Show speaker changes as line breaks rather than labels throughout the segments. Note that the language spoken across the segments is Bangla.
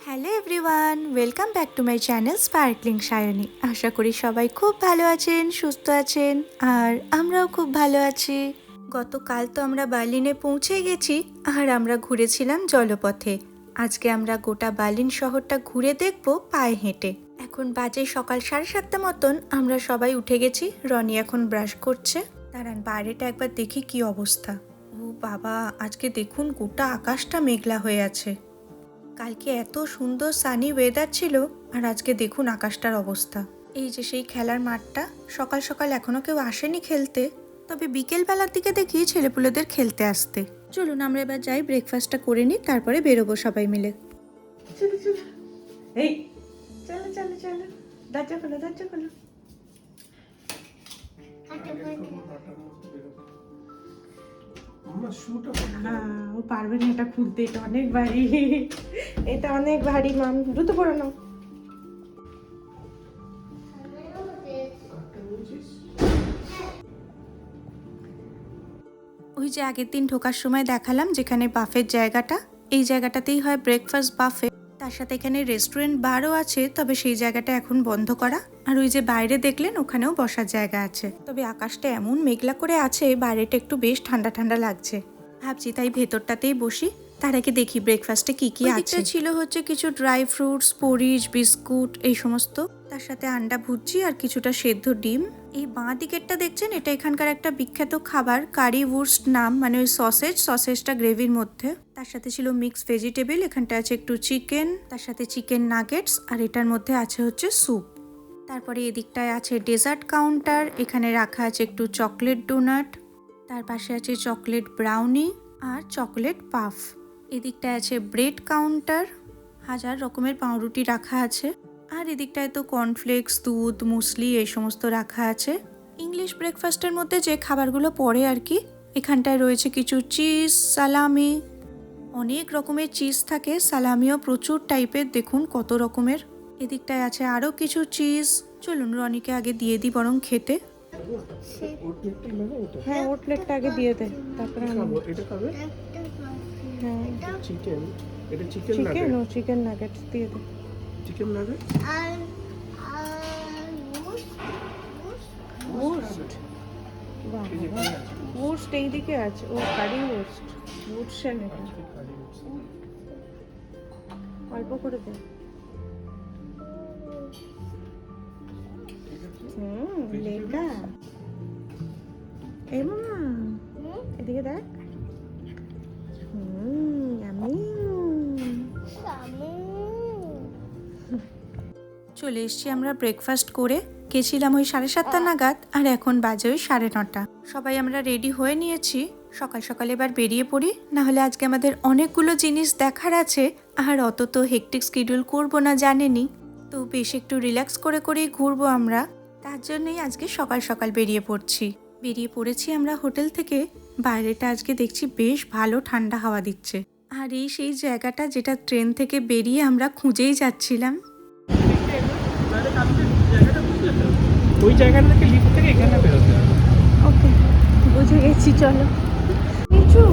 Hello everyone, welcome back to my channel sparkling Sayani. আশা করি সবাই খুব ভালো আছেন, সুস্থ আছেন, আর আমরাও খুব ভালো আছি। গতকাল তো আমরা বার্লিনে পৌঁছে গেছি, আর আমরা ঘুরেছিলাম জলপথে। আজকে আমরা গোটা বার্লিন শহরটা ঘুরে দেখব পায়ে হেঁটে। এখন বাজে সকাল 7:30 মতন। আমরা সবাই উঠে গেছি। রনি এখন ব্রাশ করছে। দাঁড়ান, বাইরেটা একবার দেখি কি অবস্থা। ও বাবা, আজকে দেখুন গোটা আকাশটা মেঘলা হয়ে আছে। কালকে এত সুন্দর সানি ওয়েদার ছিল, আর আজকে দেখুন আকাশটার অবস্থা। এই যে সেই খেলার মাঠটা, সকাল সকাল এখনো কেউ আসেনি খেলতে, তবে বিকেলবেলার দিকে দেখি ছেলেপুলেদের খেলতে আসতে। চলুন আমরা এবার যাই, ব্রেকফাস্টটা করে নিই, তারপরে বেরোবো সবাই মিলে।
চলো চলো, এই চলো চলো চলো, দরজা খোলো দরজা খোলো। হ্যাঁ, ও পারবে না এটা খুলতে, এটা অনেক ভারী, এটা অনেক ভারী। মাম দ্রুত পড়ো নাও।
ওই যে আগের দিন ঢোকার সময় দেখালাম যেখানে বাফের জায়গাটা, এই জায়গাটাতেই হয় ব্রেকফাস্ট বাফে। তার সাথে এখানে রেস্টুরেন্ট বারও আছে, তবে সেই জায়গাটা এখন বন্ধ করা। আর ওই যে বাইরে দেখলেন, ওখানেও বসার জায়গা আছে। তবে আকাশটা এমন মেঘলা করে আছে, বাইরেটা একটু বেশ ঠান্ডা ঠান্ডা লাগছে। ভাবছি তাই ভেতরটাতেই বসি। তার আগে দেখি ব্রেকফাস্টে কি কি আছে। ছিল হচ্ছে কিছু ড্রাই ফ্রুটস, পরিজ, বিস্কুট, এই সমস্ত। তার সাথে আন্ডা ভুজি আর কিছুটা সেদ্ধ ডিম। এই বাঁ দিকেরটা দেখছেন, এটা এখানকার একটা বিখ্যাত খাবার, কারি উর্স্ট নাম, মানে ওই সসেজটা গ্রেভির মধ্যে। তার সাথে ছিল মিক্স ভেজিটেবল, এখানটা আছে একটু চিকেন, তার সাথে চিকেন নাগেটস, আর এটার মধ্যে আছে হচ্ছে স্যুপ। তারপরে এদিকটায় আছে ডেজার্ট কাউন্টার, এখানে রাখা আছে একটু চকলেট ডোনাট, তার পাশে আছে চকলেট ব্রাউনি আর চকলেট পাফ। এদিকটায় আছে ব্রেড কাউন্টার, হাজার রকমের পাউরুটি রাখা আছে। আর এদিকটায় তো কর্নফ্লেক্স, দুধ, মুসলি, এই সমস্ত রাখা আছে। ইংলিশ ব্রেকফাস্টের মধ্যে যে খাবারগুলো পড়ে আর কি। এখানটায় রয়েছে কিছু চিজ, সালামি, অনেক রকমের চিজ থাকে, সালামিও প্রচুর টাইপের, দেখুন কত রকমের। এদিকটায় আছে আরও কিছু চিজ। চলুন রনিকে আগে দিয়ে দিই বরং খেতে।
হ্যাঁ, ওর প্লেটটা আগে দিয়ে দে, তারপরে আমি
এটা খাবে।
হ্যাঁ
চিকেন, এটা চিকেন
চিকেন
নাগেট।
ও চিকেন নাগেটস দিয়ে দে।
চিকেন নাগেট,
ওস্ট, বাহ ওস্ট এইদিকে আছে, ও কারি ওস্ট, ওটসে নেবে, অল্প করে দে। লেখা এই মামা, এদিকে দেখ। আমি
চলে এসছি আমরা ব্রেকফাস্ট করে। গেছিলাম ওই 7:30 নাগাদ, আর এখন বাজে ওই 9:30। সবাই আমরা রেডি হয়ে নিয়েছি। সকাল সকাল এবার বেরিয়ে পড়ি, না হলে আজকে আমাদের অনেকগুলো জিনিস দেখার আছে। আর অত তো হেকটিক শিডিউল করবো না জানেনই, তো বেশ একটু রিল্যাক্স করে করেই ঘুরবো আমরা। তার জন্যই আজকে সকাল সকাল বেরিয়ে পড়েছি আমরা হোটেল থেকে। বাইরেটা আজকে দেখছি বেশ ভালো ঠান্ডা হাওয়া দিচ্ছে। আর এই সেই জায়গাটা যেটা ট্রেন থেকে বেরিয়ে আমরা খুঁজেই যাচ্ছিলাম।
ওই জায়গাটা থেকে লিফট থেকে এখানে বেরোতে হবে।
ওকে, বুঝে গেছি, চলো। নিচু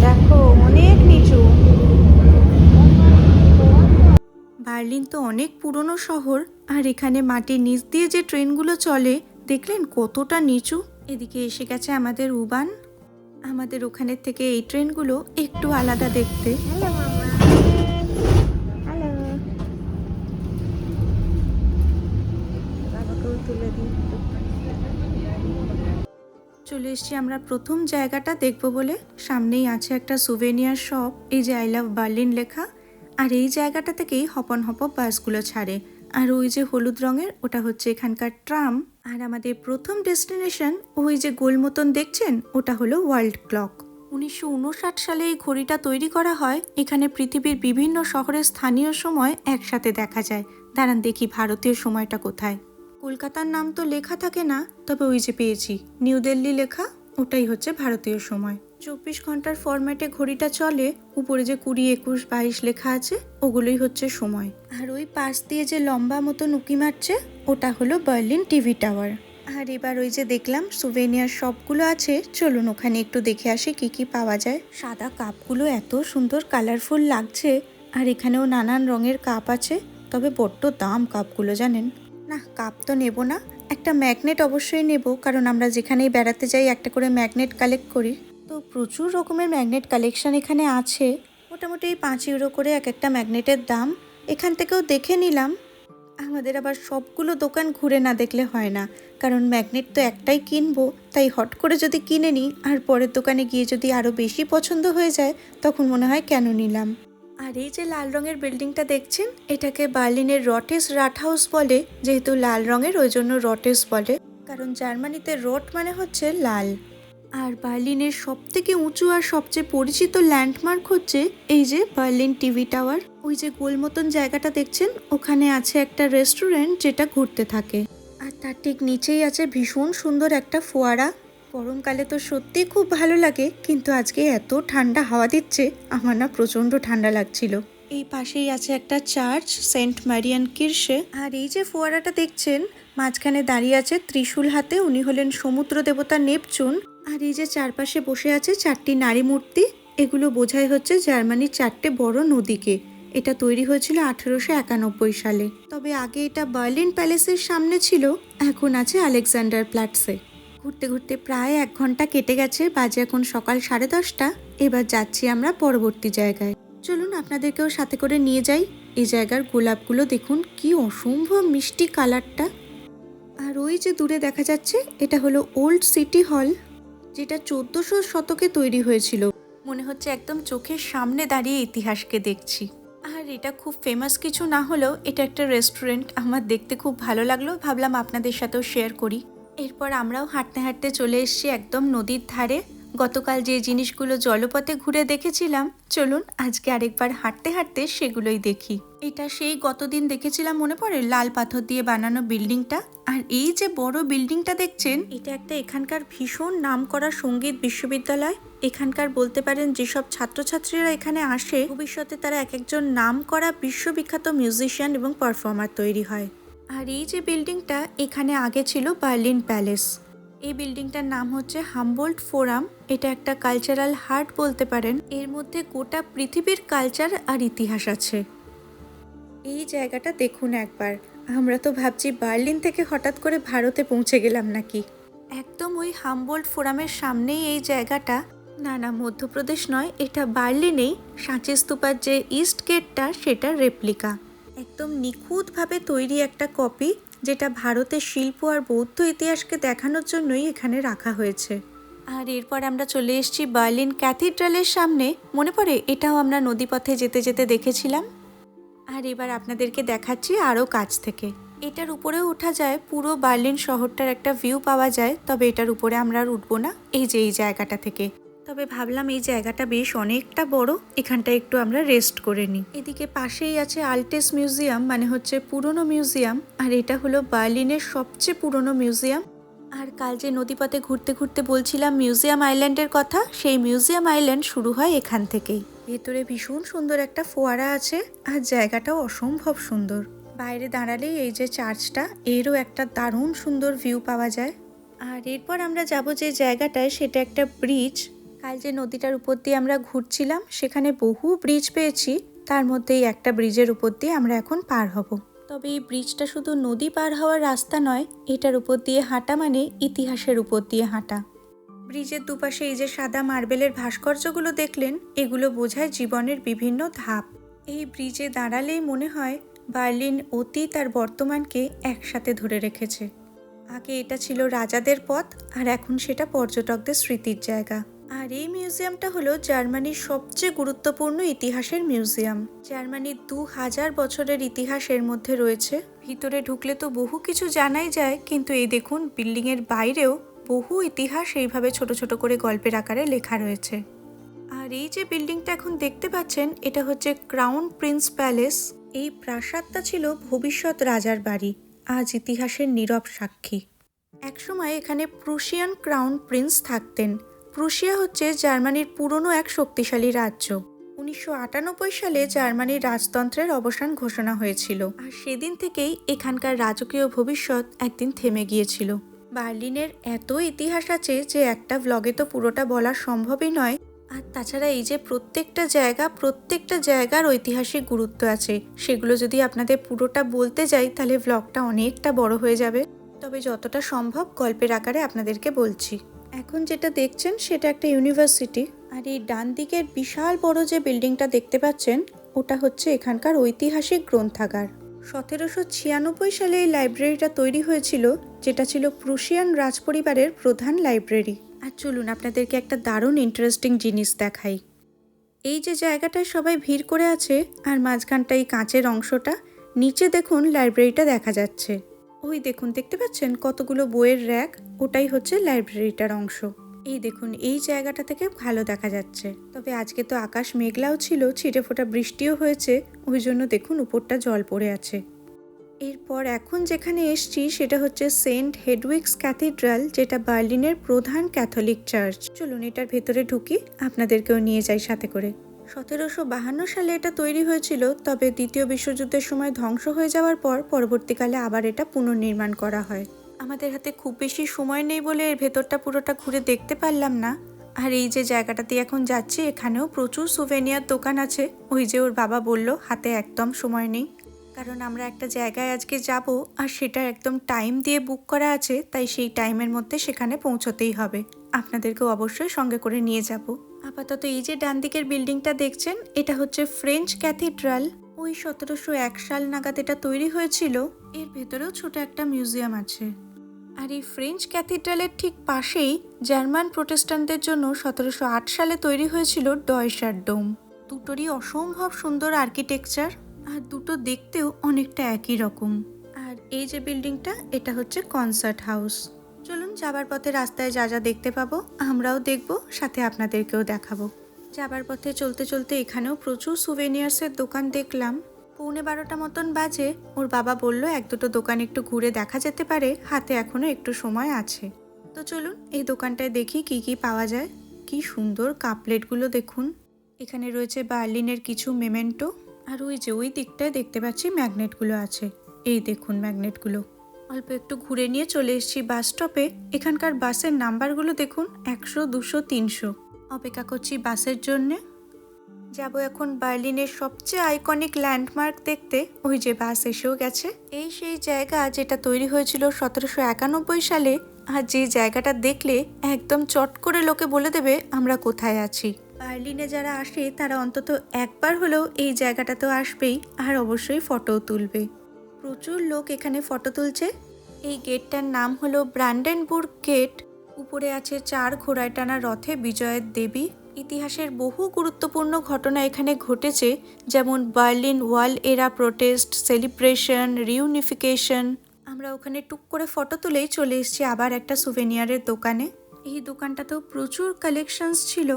দেখো, অনেক নিচু।
বার্লিন তো অনেক পুরনো শহর, আর এখানে মাটির নিচ দিয়ে যে ট্রেনগুলো চলে, দেখলেন কতটা নিচু। এদিকে এসে গেছে আমাদের উবান। আমাদের ওখানের থেকে এই ট্রেনগুলো একটু আলাদা দেখতে।
হ্যালো মামা, হ্যালো। বাবাকেও তুলে দিই।
চলে এসছি আমরা প্রথম জায়গাটা দেখবো বলে। সামনেই আছে একটা সুভেনিয়ার শপ, এই যে আই লাভ বার্লিন লেখা। আর এই জায়গাটা থেকেই হপন হপ বাসগুলো ছাড়ে। আর ওই যে হলুদ রঙের, ওটা হচ্ছে এখানকার ট্রাম। আর আমাদের প্রথম ডেস্টিনেশন, ওই যে গোল মতন দেখছেন, ওটা হলো ওয়ার্ল্ড ক্লক। 1959 সালে এই ঘড়িটা তৈরি করা হয়। এখানে পৃথিবীর বিভিন্ন শহরের স্থানীয় সময় একসাথে দেখা যায়। দাঁড়ান দেখি ভারতীয় সময়টা কোথায়। কলকাতার নাম তো লেখা থাকে না, তবে ওই যে পেয়েছি নিউ দিল্লি লেখা, ওটাই হচ্ছে ভারতীয় সময়। 24 ঘন্টার ফরম্যাটে ঘড়িটা চলে। উপরে যে 20, 21, 22 লেখা আছে, ওগুলোই হচ্ছে সময়। আর ওই পাশ দিয়ে যে লম্বা মতো উঁকি মারছে, ওটা হলো বার্লিন টিভি টাওয়ার। আর এবার ওই যে দেখলাম সুভেনিয়ার শপগুলো আছে, চলুন ওখানে একটু দেখে আসি কি কি পাওয়া যায়। সাদা কাপগুলো এত সুন্দর কালারফুল লাগছে, আর এখানেও নানান রঙের কাপ আছে, তবে বড্ড দাম কাপগুলো জানেন। না, কাপ তো নেব না, একটা ম্যাগনেট অবশ্যই নেব, কারণ আমরা যেখানেই বেড়াতে যাই একটা করে ম্যাগনেট কালেক্ট করি। তো প্রচুর রকমের ম্যাগনেট কালেকশন এখানে আছে। মোটামুটি 5 ইউরো করে এক একটা ম্যাগনেটের দাম। এখান থেকেও দেখে নিলাম। আমাদের আবার সবগুলো দোকান ঘুরে না দেখলে হয় না, কারণ ম্যাগনেট তো একটাই কিনবো, তাই হট করে যদি কিনে নিই আর পরের দোকানে গিয়ে যদি আরও বেশি পছন্দ হয়ে যায় তখন মনে হয় কেন নিলাম। আর এই যে লাল রঙের বিল্ডিংটা দেখছেন, এটাকে বার্লিনের রটেস রাটহাউস বলে। যেহেতু লাল রঙের ওই জন্য রটেস বলে, কারণ জার্মানিতে রট মানে হচ্ছে লাল। আর বার্লিনের সবথেকে উঁচু আর সবচেয়ে পরিচিত ল্যান্ডমার্ক হচ্ছে এই যে বার্লিন টিভি টাওয়ার। ওই যে গোল মতন জায়গাটা দেখছেন, ওখানে আছে একটা রেস্টুরেন্ট যেটা ঘুরতে থাকে। আর তার ঠিক নিচেই আছে ভীষণ সুন্দর একটা ফোয়ারা। গরমকালে তো সত্যিই খুব ভালো লাগে, কিন্তু আজকে এত ঠান্ডা হাওয়া দিচ্ছে, আমার না প্রচণ্ড ঠান্ডা লাগছিল। এই পাশেই আছে একটা চার্চ, সেন্ট মারিয়ান কির্শে। আর এই যে ফোয়ারাটা দেখছেন, মাঝখানে দাঁড়িয়ে আছে ত্রিশূল হাতে, উনি হলেন সমুদ্র দেবতা নেপচুন। আর এই যে চারপাশে বসে আছে 4টি নারী মূর্তি, এগুলো বোঝাই হচ্ছে জার্মানির 4টে বড় নদীকে। এটা তৈরি হয়েছিল 1891 সালে। তবে আগে এটা বার্লিন প্যালেসের সামনে ছিল, এখন আছে আলেকজান্ডার প্ল্যাটসে। ঘুরতে ঘুরতে প্রায় 1 ঘন্টা কেটে গেছে, বাজে এখন সকাল 10:30। এবার যাচ্ছি আমরা পরবর্তী জায়গায়। চলুন আপনাদেরকেও সাথে করে নিয়ে যাই। এই জায়গার গোলাপগুলো দেখুন কি অসম্ভব মিষ্টি কালারটা। আর ওই যে দূরে দেখা যাচ্ছে, এটা হলো ওল্ড সিটি হল, যেটা 1400 শতকে তৈরি হয়েছিল। মনে হচ্ছে একদম চোখের সামনে দাঁড়িয়ে ইতিহাসকে দেখছি। আর এটা খুব ফেমাস কিছু না হলেও এটা একটা রেস্টুরেন্ট, আমার দেখতে খুব ভালো লাগলো, ভাবলাম আপনাদের সাথেও শেয়ার করি। এরপর আমরাও হাঁটতে হাঁটতে চলে এসেছি একদম নদীর ধারে। গতকাল যে জিনিসগুলো জলপথে ঘুরে দেখেছিলাম, চলুন আজকে আরেকবার হাঁটতে হাঁটতে সেগুলোই দেখি। এটা সেই গতদিন দেখেছিলাম, মনে পড়ে, লাল পাথর দিয়ে বানানো বিল্ডিংটা। আর এই যে বড় বিল্ডিংটা দেখছেন, এটা একটা এখানকার ভীষণ নামকরা সঙ্গীত বিশ্ববিদ্যালয়। এখানকার বলতে পারেন যেসব ছাত্রছাত্রীরা এখানে আসে, ভবিষ্যতে তারা এক একজন নামকরা বিশ্ববিখ্যাত মিউজিশিয়ান এবং পারফর্মার তৈরি হয়। আর এই যে বিল্ডিংটা, এখানে আগে ছিল বার্লিন প্যালেস। এই বিল্ডিংটার নাম হচ্ছে হামবোল্ট ফোরাম। এটা একটা কালচারাল হার্ট বলতে পারেন, এর মধ্যে গোটা পৃথিবীর কালচার আর ইতিহাস আছে। এই জায়গাটা দেখুন একবার, আমরা তো ভাবছি বার্লিন থেকে হঠাৎ করে ভারতে পৌঁছে গেলাম নাকি। একদম ওই হামবোল্ট ফোরামের সামনেই এই জায়গাটা। না না, মধ্যপ্রদেশ নয়, এটা বার্লিনেই সাঁচি স্তূপার যে ইস্ট গেটটা, সেটা রেপ্লিকা। একদম নিখুঁতভাবে তৈরি একটা কপি, যেটা ভারতের শিল্প আর বৌদ্ধ ইতিহাসকে দেখানোর জন্যই এখানে রাখা হয়েছে। আর এরপর আমরা চলে এসেছি বার্লিন ক্যাথিড্রালের সামনে। মনে পড়ে, এটাও আমরা নদীপথে যেতে যেতে দেখেছিলাম। আর এবার আপনাদেরকে দেখাচ্ছি আরও কাছ থেকে। এটার উপরেও ওঠা যায়, পুরো বার্লিন শহরটার একটা ভিউ পাওয়া যায়, তবে এটার উপরে আমরা আর উঠবো না, এই যে এই জায়গাটা থেকে। তবে ভাবলাম এই জায়গাটা বেশ অনেকটা বড়, এখানটা একটু আমরা রেস্ট করে নিই। এদিকে পাশেই আছে আল্টেস মিউজিয়াম, মানে হচ্ছে পুরনো মিউজিয়াম। আর এটা হলো বার্লিনের সবচেয়ে পুরনো মিউজিয়াম। আর কাল যে নদীপথে ঘুরতে ঘুরতে বলছিলাম মিউজিয়াম আইল্যান্ডের কথা, সেই মিউজিয়াম আইল্যান্ড শুরু হয় এখান থেকেই। ভেতরে ভীষণ সুন্দর একটা ফোয়ারা আছে, আর জায়গাটাও অসম্ভব সুন্দর। বাইরে দাঁড়ালেই এই যে চার্চটা, এরও একটা দারুণ সুন্দর ভিউ পাওয়া যায়। আর এরপর আমরা যাব যে জায়গাটায়, সেটা একটা ব্রিজ। কাল যে নদীটার উপর দিয়ে আমরা ঘুরছিলাম, সেখানে বহু ব্রিজ পেয়েছি, তার মধ্যেই একটা ব্রিজের উপর দিয়ে আমরা এখন পার হব। তবে এই ব্রিজটা শুধু নদী পার হওয়ার রাস্তা নয়, এটার উপর দিয়ে হাঁটা মানে ইতিহাসের উপর দিয়ে হাঁটা। ব্রিজের দুপাশে এই যে সাদা মার্বেলের ভাস্কর্যগুলো দেখলেন, এগুলো বোঝায় জীবনের বিভিন্ন ধাপ। এই ব্রিজে দাঁড়ালেই মনে হয় বার্লিন অতীত আর বর্তমানকে একসাথে ধরে রেখেছে। আগে এটা ছিল রাজাদের পথ, আর এখন সেটা পর্যটকদের স্মৃতির জায়গা। আর এই মিউজিয়ামটা হলো জার্মানির সবচেয়ে গুরুত্বপূর্ণ ইতিহাসের মিউজিয়াম। জার্মানির 2000 বছরের ইতিহাসের মধ্যে রয়েছে। ভিতরে ঢুকলে তো বহু কিছু জানাই যায়, কিন্তু এই দেখুন বিল্ডিংয়ের বাইরেও বহু ইতিহাস এইভাবে ছোট ছোট করে গল্পের আকারে লেখা রয়েছে। আর এই যে বিল্ডিংটা এখন দেখতে পাচ্ছেন, এটা হচ্ছে ক্রাউন প্রিন্স প্যালেস। এই প্রাসাদটা ছিল ভবিষ্যৎ রাজার বাড়ি, আজ ইতিহাসের নীরব সাক্ষী। একসময় এখানে প্রুশিয়ান ক্রাউন প্রিন্স থাকতেন। প্রুশিয়া হচ্ছে জার্মানির পুরনো এক শক্তিশালী রাজ্য। 1998 সালে জার্মানির রাজতন্ত্রের অবসান ঘোষণা হয়েছিল, আর সেদিন থেকেই এখানকার রাজকীয় ভবিষ্যৎ একদিন থেমে গিয়েছিল। বার্লিনের এত ইতিহাস আছে যে একটা ব্লগে তো পুরোটা বলা সম্ভবই নয়। আর তাছাড়া এই যে প্রত্যেকটা জায়গার ঐতিহাসিক গুরুত্ব আছে, সেগুলো যদি আপনাদের পুরোটা বলতে যাই তাহলে ব্লগটা অনেকটা বড় হয়ে যাবে। তবে যতটা সম্ভব গল্পের আকারে আপনাদেরকে বলছি। এখন যেটা দেখছেন সেটা একটা ইউনিভার্সিটি, আর এই ডান দিকের বিশাল বড় যে বিল্ডিংটা দেখতে পাচ্ছেন ওটা হচ্ছে এখানকার ঐতিহাসিক গ্রন্থাগার। 1796 সালে এই লাইব্রেরিটা তৈরি হয়েছিল, যেটা ছিল প্রুশিয়ান রাজপরিবারের প্রধান লাইব্রেরি। আর চলুন আপনাদেরকে একটা দারুণ ইন্টারেস্টিং জিনিস দেখাই। এই যে জায়গাটায় সবাই ভিড় করে আছে আর মাঝখানটা এই কাঁচের অংশটা, নিচে দেখুন লাইব্রেরিটা দেখা যাচ্ছে। ওই দেখুন, দেখতে পাচ্ছেন কতগুলো বইয়ের র্যাক, ওটাই হচ্ছে লাইব্রেরিটার অংশ। এই দেখুন এই জায়গাটা থেকে ভালো দেখা যাচ্ছে। তবে আজকে তো আকাশ মেঘলাও ছিল, ছিটেফোঁটা বৃষ্টিও হয়েছে, ওই জন্য দেখুন উপরটা জল পড়ে আছে। এরপর এখন যেখানে এসছি সেটা হচ্ছে সেন্ট হেডউইগস ক্যাথিড্রাল, যেটা বার্লিনের প্রধান ক্যাথলিক চার্চ। চলুন এটার ভেতরে ঢুকি, আপনাদেরকেও নিয়ে যাই সাথে করে। 1752 সালে এটা তৈরি হয়েছিল, তবে দ্বিতীয় বিশ্বযুদ্ধের সময় ধ্বংস হয়ে যাওয়ার পর পরবর্তীকালে আবার এটা পুনর্নির্মাণ করা হয়। আমাদের হাতে খুব বেশি সময় নেই বলে এর ভেতরটা পুরোটা ঘুরে দেখতে পারলাম না। আর এই যে জায়গাটাতে এখন যাচ্ছি এখানেও প্রচুর সুভেনিয়ার দোকান আছে। ওই যে ওর বাবা বলল হাতে একদম সময় নেই, কারণ আমরা একটা জায়গায় আজকে যাব আর সেটা একদম টাইম দিয়ে বুক করা আছে, তাই সেই টাইমের মধ্যে সেখানে পৌঁছতেই হবে। আপনাদেরকেও অবশ্যই সঙ্গে করে নিয়ে যাব। আপাতত এই যে ডান দিকের বিল্ডিংটা দেখছেন এটা হচ্ছে ফ্রেঞ্চ ক্যাথিড্রাল। ওই 1701 সাল নাগাদ এটা তৈরি হয়েছিল। এর ভেতরেও ছোট একটা মিউজিয়াম আছে। আর এই ফ্রেঞ্চ ক্যাথিড্রালের ঠিক পাশেই জার্মান প্রোটেস্ট্যান্টদের জন্য 1708 সালে তৈরি হয়েছিল ডয়সার ডোম। দুটোরই অসম্ভব সুন্দর আর্কিটেকচার, আর দুটো দেখতেও অনেকটা একই রকম। আর এই যে বিল্ডিংটা এটা হচ্ছে কনসার্ট হাউস। চলুন যাবার পথে রাস্তায় যা যা দেখতে পাবো আমরাও দেখব, সাথে আপনাদেরকেও দেখাবো। যাবার পথে চলতে চলতে এখানেও প্রচুর সুভেনিয়ার্সের দোকান দেখলাম। 11:15 মতন বাজে। ওর বাবা বলল এক দুটো দোকান একটু ঘুরে দেখা যেতে পারে, হাতে এখনো একটু সময় আছে। তো চলুন এই দোকানটায় দেখি কি কি পাওয়া যায়। কি সুন্দর কাপলেটগুলো দেখুন। এখানে রয়েছে বার্লিনের কিছু মেমেন্টো, আর ওই যে ওই দিকটায় দেখতে পাচ্ছি ম্যাগনেটগুলো আছে। এই দেখুন ম্যাগনেটগুলো। অল্প একটু ঘুরে নিয়ে চলে এসেছি বাস স্টপে। এখানকার বাসের নাম্বারগুলো দেখুন 100, 200, 300। অপেক্ষা করছি বাসের জন্যে। যাব এখন বার্লিনের সবচেয়ে আইকনিক ল্যান্ডমার্ক দেখতে। ওই যে বাস এসেও গেছে। এই সেই জায়গা যেটা তৈরি হয়েছিল 1791 সালে, আর যে জায়গাটা দেখলে একদম চট করে লোকে বলে দেবে আমরা কোথায় আছি। বার্লিনে যারা আসে তারা অন্তত একবার হলেও এই জায়গাটাতেও আসবেই, আর অবশ্যই ফটোও তুলবে। প্রচুর লোক এখানে ফটো তুলছে। এই গেটটার নাম হলো ব্র্যান্ডেনবুর্গ গেট। উপরে আছে 4 ঘোড়ায় টানা রথে বিজয়ের দেবী। ইতিহাসের বহু গুরুত্বপূর্ণ ঘটনা এখানে ঘটেছে, যেমন বার্লিন ওয়াল এরা প্রোটেস্ট, সেলিব্রেশন, রিউনিফিকেশন। আমরা ওখানে টুক করে ফটো তুলেই চলে এসেছি আবার একটা সুভেনিয়ারের দোকানে। এই দোকানটাতেও প্রচুর কালেকশনস ছিল।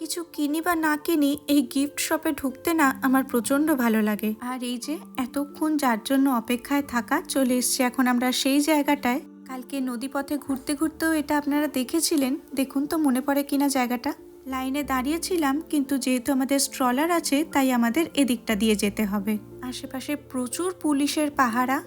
কিছু কিনি বা না কিনি, এই গিফট শপে ঢুকতে না আমার প্রচণ্ড ভালো লাগে। আর এই যে এতক্ষণ যার জন্য অপেক্ষায় থাকা, চলে এসছি এখন আমরা সেই জায়গাটায়। কালকে নদীপথে ঘুরতে ঘুরতেও এটা আপনারা দেখেছিলেন, দেখুন তো মনে পড়ে কিনা জায়গাটা। লাইনে দাঁড়িয়েছিলাম, কিন্তু যেহেতু আমাদের স্ট্রলার আছে তাই আমাদের এদিকটা দিয়ে যেতে হবে। আশেপাশে প্রচুর পুলিশের পাহারা।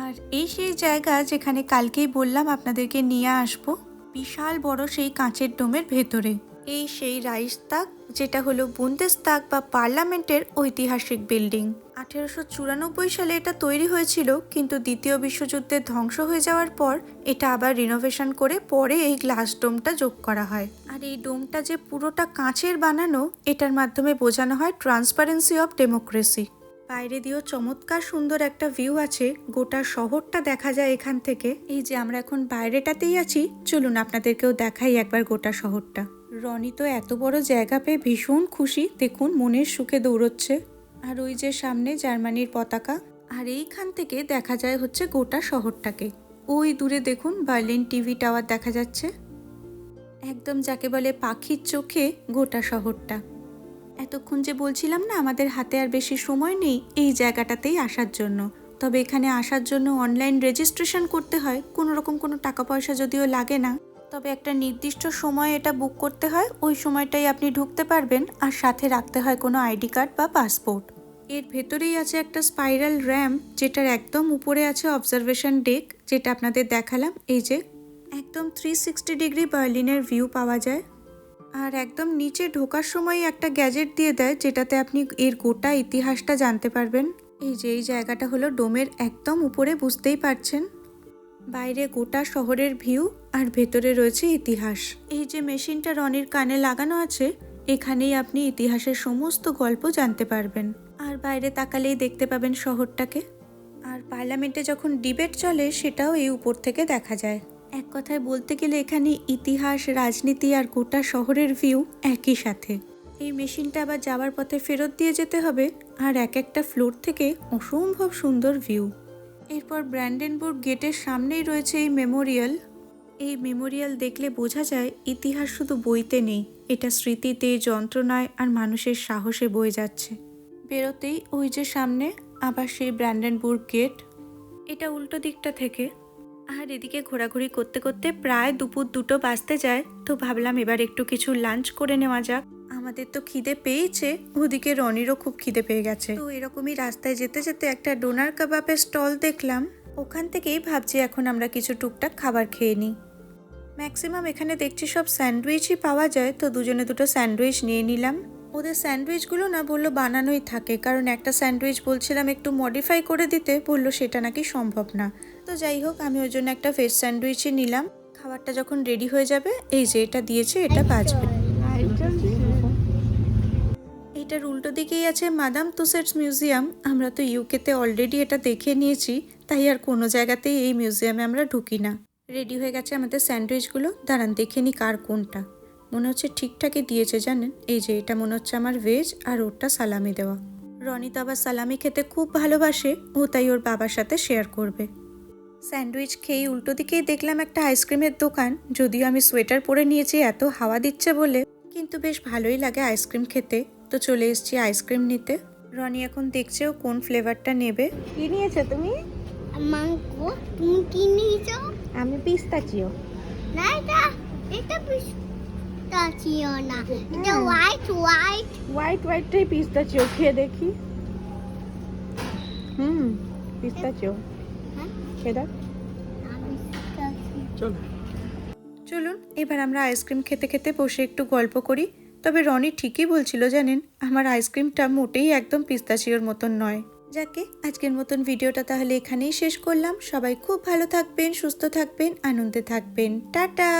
আর এই সেই জায়গা যেখানে কালকেই বললাম আপনাদেরকে নিয়ে আসবো, বিশাল বড় সেই কাঁচের ডোমের ভেতরে। এই সেই রাইখস্টাগ, যেটা হলো বুন্দেসতাগ বা পার্লামেন্টের ঐতিহাসিক বিল্ডিং। 1894 সালে এটা তৈরি হয়েছিল, কিন্তু দ্বিতীয় বিশ্বযুদ্ধে ধ্বংস হয়ে যাওয়ার পর এটা আবার রিনোভেশন করে পরে এই গ্লাস ডোমটা যোগ করা হয়। আর এই ডোমটা যে পুরোটা কাঁচের বানানো, এটার মাধ্যমে বোঝানো হয় ট্রান্সপারেন্সি অফ ডেমোক্রেসি। বাইরে দিয়েও চমৎকার সুন্দর একটা ভিউ আছে, গোটা শহরটা দেখা যায় এখান থেকে। এই যে আমরা এখন বাইরেটাতেই আছি, চলুন আপনাদেরকেও দেখাই একবার গোটা শহরটা। রনি তো এত বড় জায়গা পেয়ে ভীষণ খুশি, দেখুন মনের সুখে দৌড়চ্ছে। আর ওই যে সামনে জার্মানির পতাকা, আর এইখান থেকে দেখা যায় হচ্ছে গোটা শহরটাকে। ওই দূরে দেখুন বার্লিন টিভি টাওয়ার দেখা যাচ্ছে। একদম যাকে বলে পাখির চোখে গোটা শহরটা। এতক্ষণ যে বলছিলাম না আমাদের হাতে আর বেশি সময় নেই এই জায়গাটাতেই আসার জন্য, তবে এখানে আসার জন্য অনলাইন রেজিস্ট্রেশন করতে হয়। কোনো রকম কোনো টাকা পয়সা যদিও লাগে না, তবে একটা নির্দিষ্ট সময় এটা বুক করতে হয়। ওই সময়টাই আপনি ঢুকতে পারবেন, আর সাথে রাখতে হয় কোনো আইডি কার্ড বা পাসপোর্ট। এর ভেতরেই আছে একটা স্পাইরাল র্যাম্প, যেটার একদম উপরে আছে অবজারভেশন ডেক, যেটা আপনাদের দেখালাম। এই যে একদম 360 ডিগ্রি বার্লিনের ভিউ পাওয়া যায়। আর একদম নিচে ঢোকার সময় একটা গ্যাজেট দিয়ে দেয়, যেটাতে আপনি এর গোটা ইতিহাসটা জানতে পারবেন। এই যে এই জায়গাটা হলো ডোমের একদম উপরে, বুঝতেই পারছেন। বাইরে গোটা শহরের ভিউ আর ভেতরে রয়েছে ইতিহাস। এই যে মেশিনটা রনির কানে লাগানো আছে, এখানেই আপনি ইতিহাসের সমস্ত গল্প জানতে পারবেন। আর বাইরে তাকালেই দেখতে পাবেন শহরটাকে। আর পার্লামেন্টে যখন ডিবেট চলে সেটাও এই উপর থেকে দেখা যায়। এক কথায় বলতে গেলে এখানে ইতিহাস, রাজনীতি আর গোটা শহরের ভিউ একই সাথে। এই মেশিনটা আবার যাওয়ার পথে ফেরত দিয়ে যেতে হবে, আর এক একটা ফ্লোর থেকে অসম্ভব সুন্দর ভিউ। এরপর ব্র্যান্ডেনবুর্গ গেটের সামনেই রয়েছে এই মেমোরিয়াল। এই মেমোরিয়াল দেখলে বোঝা যায় ইতিহাস শুধু বইতে নেই, এটা স্মৃতিতে, যন্ত্রণায় আর মানুষের সাহসে বয়ে যাচ্ছে। বেরোতেই ওই যে সামনে আবার সেই ব্র্যান্ডেনবুর্গ গেট, এটা উল্টো দিকটা থেকে। আর এদিকে ঘোরাঘুরি করতে করতে প্রায় দুপুর 2টো বাজতে যায়, তো ভাবলাম এবার একটু কিছু লাঞ্চ করে নেওয়া যাক। আমাদের তো খিদে পেয়েছে, ওদিকে রনিরও খুব খিদে পেয়ে গেছে। তো এরকমই রাস্তায় যেতে যেতে একটা ডোনার কাবাবের স্টল দেখলাম, ওখান থেকেই ভাবছি এখন আমরা কিছু টুকটাক খাবার খেয়ে নিই। ম্যাক্সিমাম এখানে দেখছি সব স্যান্ডউইচই পাওয়া যায়, তো দুজনে দুটো স্যান্ডউইচ নিয়ে নিলাম। ওদের স্যান্ডউইচগুলো না বললো বানানোই থাকে, কারণ একটা স্যান্ডউইচ বলছিলাম একটু মডিফাই করে দিতে, বললো সেটা নাকি সম্ভব না। তো যাই হোক, আমি ওই জন্য একটা ভেজ স্যান্ডউইচই নিলাম। খাবারটা যখন রেডি হয়ে যাবে, এই যে এটা দিয়েছে, এটা বাজবে। এটার উল্টো দিকেই আছে মাদাম তুসেটস মিউজিয়াম। আমরা তো ইউকেতে অলরেডি এটা দেখে নিয়েছি, তাই আর কোনো জায়গাতেই এই মিউজিয়ামে আমরা ঢুকি না। রেডি হয়ে গেছে আমাদের স্যান্ডউইচগুলো, দাঁড়ান দেখে নি কার কোনটা। মনে হচ্ছে ঠিকঠাকই দিয়েছে জানেন। এই যে এটা মনে হচ্ছে আমার ভেজ, আর ওরটা সালামি দেওয়া। রনি তো আবার সালামি খেতে খুব ভালোবাসে, ও তাই ওর বাবার সাথে শেয়ার করবে। স্যান্ডউইচ খেয়ে উল্টো দিকেই দেখলাম একটা আইসক্রিমের দোকান। যদিও আমি সোয়েটার পরে নিয়েছি এত হাওয়া দিচ্ছে বলে, কিন্তু বেশ ভালোই লাগে আইসক্রিম খেতে। তো চলে এসেছি আইসক্রিম নিতে। রনি এখন দেখছে ও কোন ফ্লেভারটা নেবে।
কি নিয়েছো তুমি?
মাঙ্গো। তুমি কি নিয়েছো?
আমি পিস্তাচিও।
না, এটা পিস্তাচিও না, এটা হোয়াইট।
হোয়াইটটাই পিস্তাচিও, খেয়ে দেখি। পিস্তাচিও।
হ্যাঁ?
খেয়ে দেখ।
চল।
চলুন এবার আমরা আইসক্রিম খেতে খেতে বসে একটু গল্প করি। তবে রনি ঠিকই বলছিল জানেন, আমার আইসক্রিমটা মোটেই একদম পিস্তাচিওর মতন নয়। যাকে আজকের মতন ভিডিওটা তাহলে এখানেই শেষ করলাম। সবাই খুব ভালো থাকবেন, সুস্থ থাকবেন, আনন্দে থাকবেন। টাটা।